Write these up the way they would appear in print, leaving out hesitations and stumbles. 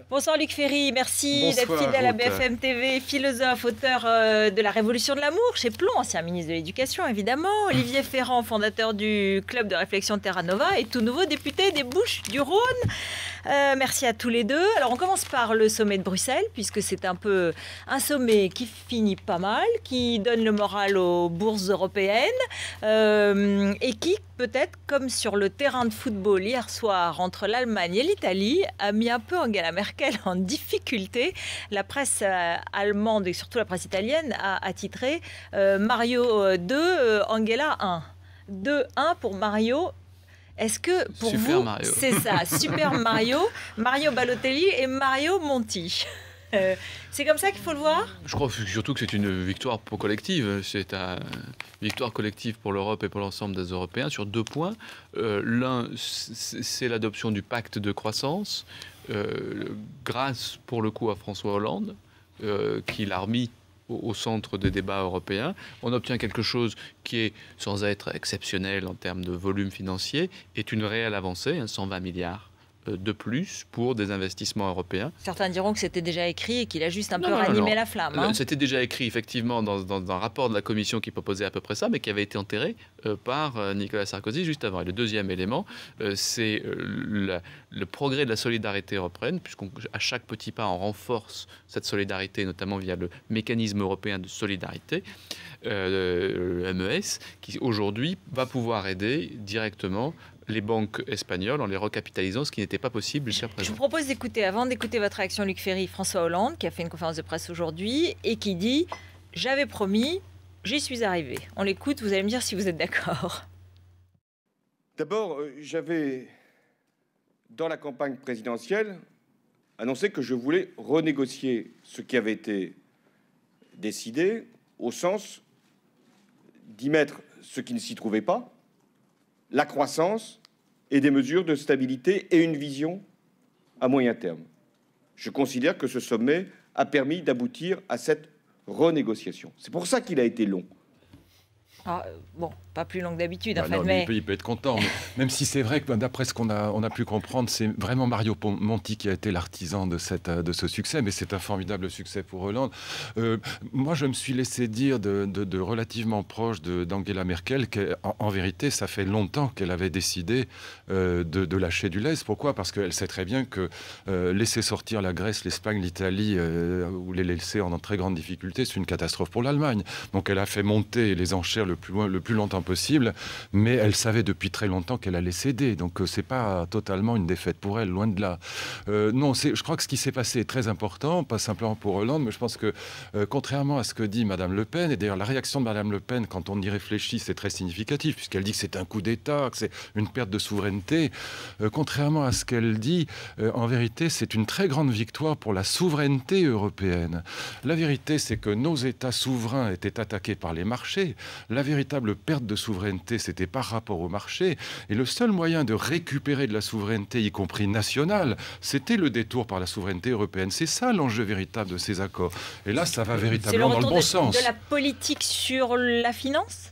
Bonsoir Luc Ferry, merci d'être Bonsoir, fidèle à Ruth. BFM TV, philosophe, auteur de La Révolution de l'amour chez Plon, ancien ministre de l'Éducation évidemment. Olivier Ferrand, fondateur du club de réflexion Terra Nova et tout nouveau député des Bouches-du-Rhône. Merci à tous les deux. Alors on commence par le sommet de Bruxelles, puisque c'est un peu un sommet qui finit pas mal, qui donne le moral aux bourses européennes et qui, peut-être comme sur le terrain de football hier soir entre l'Allemagne et l'Italie, a mis un peu Angela Merkel en difficulté. La presse allemande et surtout la presse italienne a titré Mario 2, Angela 1. 2-1 pour Mario. Est-ce que pour Super vous, Mario. c'est ça, Super Mario, Mario Balotelli et Mario Monti? C'est comme ça qu'il faut le voir? Je crois surtout que c'est une victoire collective. C'est une victoire collective pour l'Europe et pour l'ensemble des Européens sur deux points. L'un, c'est l'adoption du pacte de croissance, grâce pour le coup à François Hollande, qui l'a remis au centre des débats européens. On obtient quelque chose qui est, sans être exceptionnel en termes de volume financier, est une réelle avancée, 120 milliards de plus pour des investissements européens. Certains diront que c'était déjà écrit et qu'il a juste un peu ranimé la flamme. Hein. C'était déjà écrit effectivement dans un rapport de la Commission qui proposait à peu près ça, mais qui avait été enterré par Nicolas Sarkozy juste avant. Et le deuxième élément, c'est le progrès de la solidarité européenne, puisqu'à chaque petit pas, on renforce cette solidarité, notamment via le mécanisme européen de solidarité, le MES, qui aujourd'hui va pouvoir aider directement les banques espagnoles en les recapitalisant, ce qui n'était pas possible jusqu'à présent. Je vous propose d'écouter, avant d'écouter votre réaction, Luc Ferry, François Hollande, qui a fait une conférence de presse aujourd'hui et qui dit « J'avais promis, j'y suis arrivé ». On l'écoute, vous allez me dire si vous êtes d'accord. D'abord, j'avais, dans la campagne présidentielle, annoncé que je voulais renégocier ce qui avait été décidé, au sens d'y mettre ce qui ne s'y trouvait pas, la croissance et des mesures de stabilité et une vision à moyen terme. Je considère que ce sommet a permis d'aboutir à cette renégociation. C'est pour ça qu'il a été long. Ah, bon, pas plus long que d'habitude, en fait, non, mais... il peut être content, mais même si c'est vrai que d'après ce qu'on a pu comprendre, c'est vraiment Mario Monti qui a été l'artisan de ce succès, mais c'est un formidable succès pour Hollande. Moi, je me suis laissé dire de relativement proche d'Angela Merkel qu'en vérité, ça fait longtemps qu'elle avait décidé de lâcher du lest. Pourquoi? Parce qu'elle sait très bien que laisser sortir la Grèce, l'Espagne, l'Italie, ou les laisser en très grande difficulté, c'est une catastrophe pour l'Allemagne. Donc elle a fait monter les enchères le plus longtemps possible, mais elle savait depuis très longtemps qu'elle allait céder. Donc c'est pas totalement une défaite pour elle, loin de là. Non, je crois que ce qui s'est passé est très important, pas simplement pour Hollande, mais je pense que contrairement à ce que dit Madame Le Pen, et d'ailleurs la réaction de Madame Le Pen, quand on y réfléchit, c'est très significatif, puisqu'elle dit que c'est un coup d'État, que c'est une perte de souveraineté. Contrairement à ce qu'elle dit, en vérité, c'est une très grande victoire pour la souveraineté européenne. La vérité, c'est que nos États souverains étaient attaqués par les marchés. La véritable perte de souveraineté, c'était par rapport au marché. Et le seul moyen de récupérer de la souveraineté, y compris nationale, c'était le détour par la souveraineté européenne. C'est ça l'enjeu véritable de ces accords. Et là, ça va véritablement dans le bon sens. De la politique sur la finance ?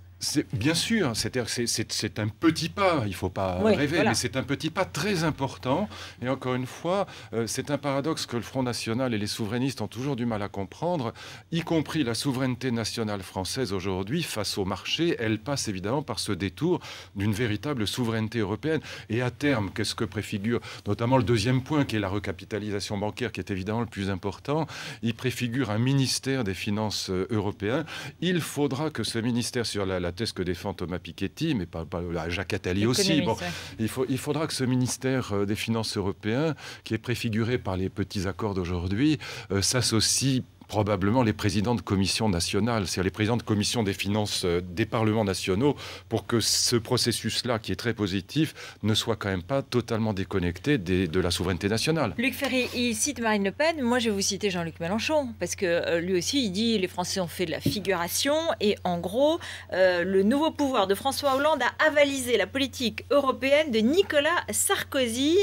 Bien sûr, c'est un petit pas, il ne faut pas rêver, voilà. Mais c'est un petit pas très important. Et encore une fois, c'est un paradoxe que le Front National et les souverainistes ont toujours du mal à comprendre, y compris la souveraineté nationale française aujourd'hui, face au marché, elle passe évidemment par ce détour d'une véritable souveraineté européenne. Et à terme, qu'est-ce que préfigure notamment le deuxième point, qui est la recapitalisation bancaire, qui est évidemment le plus important. Il préfigure un ministère des Finances européen. Il faudra que ce ministère, sur la thèse que défend Thomas Piketty, mais pas Jacques Attali aussi. Bon, il faudra que ce ministère des Finances européen, qui est préfiguré par les petits accords d'aujourd'hui, s'associe probablement les présidents de commissions nationales, c'est-à-dire les présidents de commissions des finances des parlements nationaux, pour que ce processus-là, qui est très positif, ne soit quand même pas totalement déconnecté de la souveraineté nationale. Luc Ferry, il cite Marine Le Pen. Moi, je vais vous citer Jean-Luc Mélenchon, parce que lui aussi, il dit les Français ont fait de la figuration, et en gros, le nouveau pouvoir de François Hollande a avalisé la politique européenne de Nicolas Sarkozy,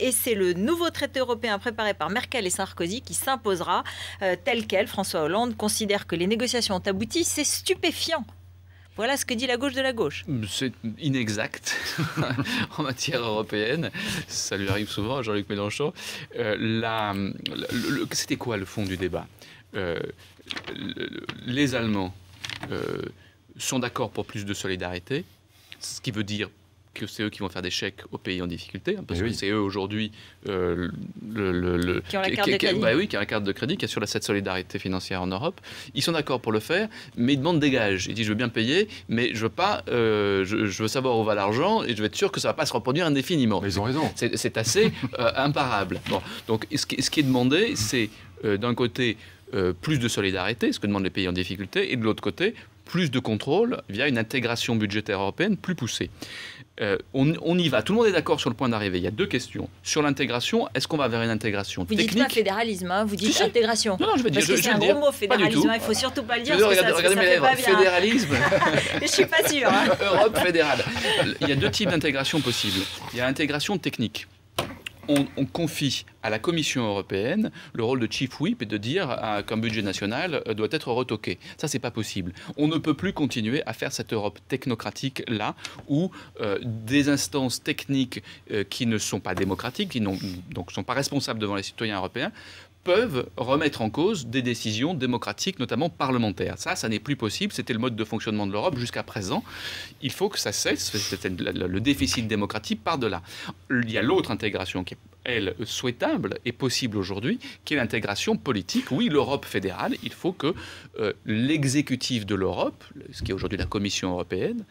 et c'est le nouveau traité européen préparé par Merkel et Sarkozy qui s'imposera tel quel. François Hollande considère que les négociations ont abouti. C'est stupéfiant Voilà ce que dit la gauche de la gauche. C'est inexact en matière européenne. Ça lui arrive souvent à Jean-Luc Mélenchon. C'était quoi le fond du débat? Les Allemands sont d'accord pour plus de solidarité, ce qui veut dire que c'est eux qui vont faire des chèques aux pays en difficulté, parce que c'est eux aujourd'hui qui ont la carte de crédit. Oui, qui ont la carte de crédit, qui assurent cette solidarité financière en Europe. Ils sont d'accord pour le faire, mais ils demandent des gages. Ils disent je veux bien payer, mais je veux pas, je veux savoir où va l'argent et je veux être sûr que ça va pas se reproduire indéfiniment. Mais ils ont raison. C'est assez imparable. Bon, donc ce qui est demandé, c'est d'un côté plus de solidarité, ce que demandent les pays en difficulté, et de l'autre côté plus de contrôle via une intégration budgétaire européenne plus poussée. On y va. Tout le monde est d'accord sur le point d'arrivée. Il y a deux questions. Sur l'intégration, est-ce qu'on va vers une intégration technique? Vous dites pas fédéralisme, hein, vous dites si. intégration. Non, je veux dire, parce que c'est un gros mot, fédéralisme. Il ne faut surtout pas le dire. Regardez mes lèvres. Fédéralisme. Je ne suis pas sûre. Hein. Europe fédérale. Il y a deux types d'intégration possibles. Il y a l'intégration technique. On confie à la Commission européenne le rôle de chief whip et de dire qu'un budget national doit être retoqué. Ça, c'est pas possible. On ne peut plus continuer à faire cette Europe technocratique-là, où des instances techniques qui ne sont pas démocratiques, qui donc ne sont pas responsables devant les citoyens européens, peuvent remettre en cause des décisions démocratiques, notamment parlementaires. Ça n'est plus possible. C'était le mode de fonctionnement de l'Europe jusqu'à présent. Il faut que ça cesse. Le déficit démocratique part de là. Il y a l'autre intégration qui est, elle, souhaitable et possible aujourd'hui, qui est l'intégration politique. Oui, l'Europe fédérale, il faut que l'exécutif de l'Europe, ce qui est aujourd'hui la Commission européenne,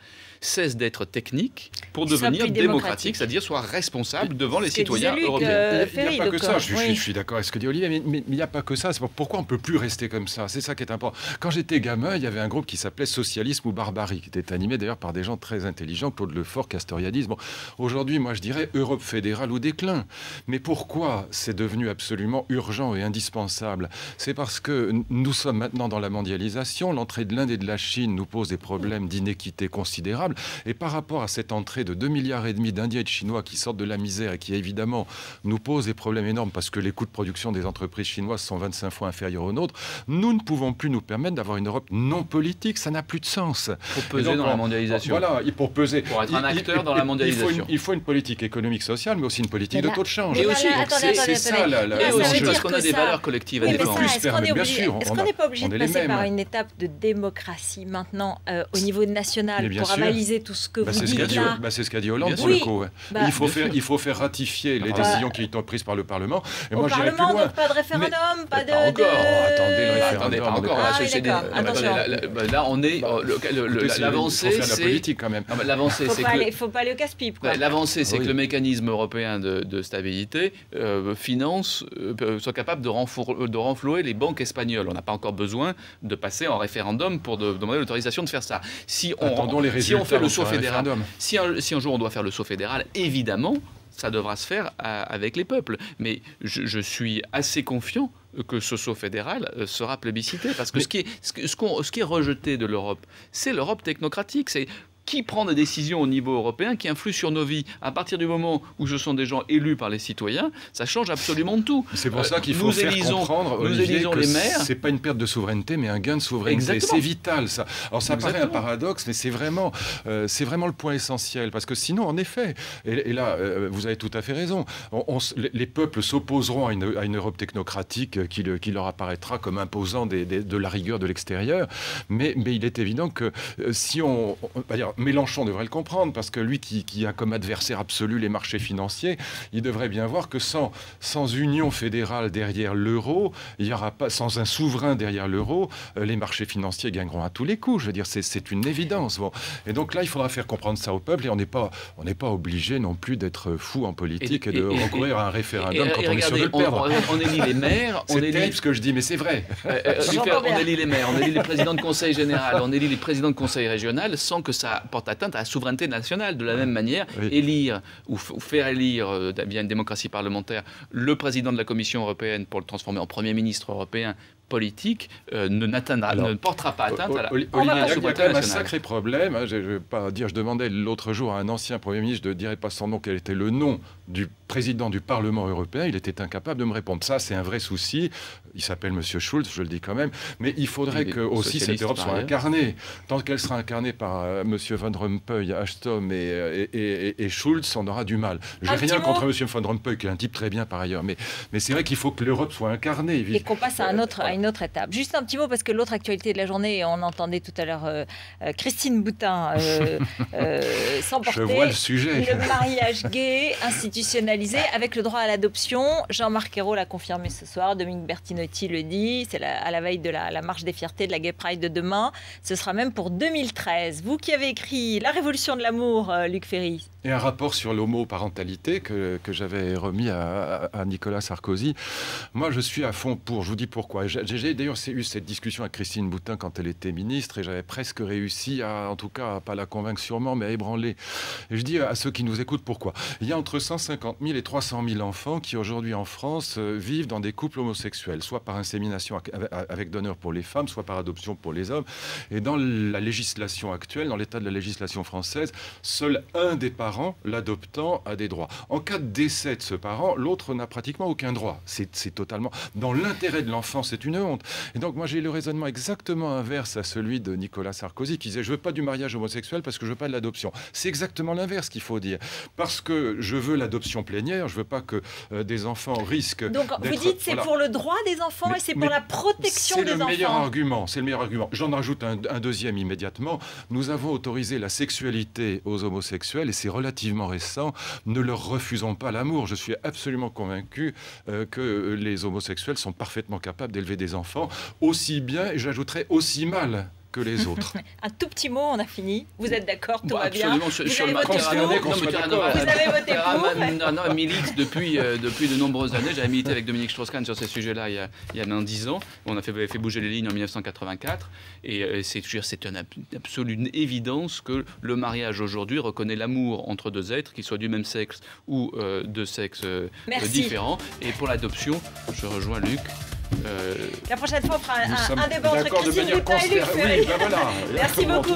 cesse d'être technique pour devenir démocratique, c'est-à-dire soit responsable devant les citoyens européens. Il n'y a pas que ça, je suis d'accord avec ce que dit Olivier, mais il n'y a pas que ça. Pourquoi on ne peut plus rester comme ça? C'est ça qui est important. Quand j'étais gamin, il y avait un groupe qui s'appelait Socialisme ou Barbarie, qui était animé d'ailleurs par des gens très intelligents, Claude Lefort, Castoriadis. Bon, aujourd'hui, moi je dirais Europe fédérale au déclin. Mais pourquoi c'est devenu absolument urgent et indispensable? C'est parce que nous sommes maintenant dans la mondialisation, l'entrée de l'Inde et de la Chine nous pose des problèmes d'inéquité considérables. Et par rapport à cette entrée de 2,5 milliards d'Indiens et de Chinois qui sortent de la misère et qui évidemment nous pose des problèmes énormes parce que les coûts de production des entreprises chinoises sont 25 fois inférieurs aux nôtres, nous ne pouvons plus nous permettre d'avoir une Europe non politique. Ça n'a plus de sens. Pour peser dans la mondialisation. Voilà, pour peser. Pour être un acteur dans la mondialisation. Il faut une politique économique sociale, mais aussi une politique de taux de change. Et aussi, c'est ça parce qu'on a des valeurs collectives à défendre. Est-ce qu'on n'est pas obligé de passer par une étape de démocratie maintenant au niveau national pour avaliser tout ce que vous dites là? C'est ce qu'a dit Hollande pour le coup. Il faut faire ratifier les décisions qui sont prises par le Parlement. Et au moi, Parlement, donc pas de référendum, pas de... Pas encore. Attendez, le référendum. Pas encore. Là, on est... L'avancée, c'est... Il faut faire de la politique quand même. L'avancée, c'est que... Il ne faut pas aller au casse-pipe. L'avancée, c'est que le mécanisme européen de stabilité soit capable de renflouer les banques espagnoles. On n'a pas encore besoin de passer en référendum pour demander l'autorisation de faire ça. Si on fait le saut fédéral, si un jour on doit faire le saut fédéral, évidemment, ça devra se faire avec les peuples. Mais je suis assez confiant que ce saut fédéral sera plébiscité. Parce que ce qui est rejeté de l'Europe, c'est l'Europe technocratique. C'est qui prend des décisions au niveau européen qui influent sur nos vies. À partir du moment où ce sont des gens élus par les citoyens, ça change absolument tout. C'est pour ça qu'il faut faire comprendre, Olivier, que les maires. C'est pas une perte de souveraineté, mais un gain de souveraineté. C'est vital, ça. Alors ça paraît un paradoxe, mais c'est vraiment le point essentiel. Parce que sinon, en effet, et là, vous avez tout à fait raison, les peuples s'opposeront à une Europe technocratique qui leur apparaîtra comme imposant de la rigueur de l'extérieur. Mais il est évident que si on va dire, Mélenchon devrait le comprendre, parce que lui qui a comme adversaire absolu les marchés financiers, il devrait bien voir que sans union fédérale derrière l'euro, il y aura pas, sans un souverain derrière l'euro, les marchés financiers gagneront à tous les coups. Je veux dire, c'est une évidence. Bon. Et donc là, il faudra faire comprendre ça au peuple, et on n'est pas obligé non plus d'être fou en politique et de recourir à un référendum quand on est sûr de le perdre. On élit les maires. C'est terrible ce que je dis, mais c'est vrai. On élit les maires, on élit les présidents de conseil général, on élit les présidents de conseil régional sans que ça porte atteinte à la souveraineté nationale. De la même manière, élire ou faire élire via une démocratie parlementaire le président de la Commission européenne pour le transformer en Premier ministre européen politique ne portera pas atteinte à la il y a souveraineté quand même un nationale. sacré problème. Hein, je vais pas dire, je demandais l'autre jour à un ancien Premier ministre, je ne dirais pas son nom, quel était le nom du président du Parlement européen. Il était incapable de me répondre. Ça, c'est un vrai souci. Il s'appelle M. Schulz, je le dis quand même. Mais il faudrait que aussi cette Europe soit incarnée. Tant qu'elle sera incarnée par M. Van Rompuy, Ashton et Schulz, on aura du mal. J'ai rien contre M. Van Rompuy, qui est un type très bien par ailleurs. Mais c'est vrai qu'il faut que l'Europe soit incarnée. Et qu'on passe à une autre étape. Juste un petit mot, parce que l'autre actualité de la journée, on entendait tout à l'heure Christine Boutin s'emporter. Je vois le sujet. Le mariage gay institutionnalisé avec le droit à l'adoption. Jean-Marc Ayrault l'a confirmé ce soir, Dominique Bertinotti le dit, c'est à la veille de la marche des fiertés de la Gay Pride de demain. Ce sera même pour 2013. Vous qui avez écrit La Révolution de l'amour, Luc Ferry. Et un rapport sur l'homoparentalité que j'avais remis à Nicolas Sarkozy. Moi, je suis à fond pour. Je vous dis pourquoi. J'ai d'ailleurs eu cette discussion avec Christine Boutin quand elle était ministre et j'avais presque réussi en tout cas, à pas la convaincre sûrement, mais à ébranler. Et je dis à ceux qui nous écoutent pourquoi. Il y a entre 150 000 et 300 000 enfants qui aujourd'hui en France vivent dans des couples homosexuels, soit par insémination avec donneur pour les femmes, soit par adoption pour les hommes. Et dans la législation actuelle, dans l'état de la législation française, seul un des parents, l'adoptant, a des droits. En cas de décès de ce parent, l'autre n'a pratiquement aucun droit. C'est totalement... Dans l'intérêt de l'enfant, c'est une honte. Et donc, moi, j'ai eu le raisonnement exactement inverse à celui de Nicolas Sarkozy, qui disait « Je veux pas du mariage homosexuel parce que je veux pas de l'adoption ». C'est exactement l'inverse qu'il faut dire. Parce que je veux l'adoption plénière, je veux pas que des enfants risquent... Donc, vous dites c'est pour le droit des enfants et c'est pour la protection des enfants. C'est le meilleur argument. J'en rajoute un deuxième immédiatement. Nous avons autorisé la sexualité aux homosexuels et c'est relativement récent. Ne leur refusons pas l'amour. Je suis absolument convaincu que les homosexuels sont parfaitement capables d'élever des enfants aussi bien, et j'ajouterais aussi mal que les autres. Un tout petit mot, on a fini. Vous êtes d'accord, tout va bien. Absolument, sur le Terranova milite depuis de nombreuses années. J'avais milité avec Dominique Strauss-Kahn sur ces sujets-là il y a maintenant 10 ans. On a fait bouger les lignes en 1984. Et c'est une absolue évidence que le mariage aujourd'hui reconnaît l'amour entre deux êtres, qu'ils soient du même sexe ou de sexes différents. Et pour l'adoption, je rejoins Luc. La prochaine fois, on fera un débat entre Christine Boutin et Luc Ferry. Oui, ben voilà. Merci beaucoup.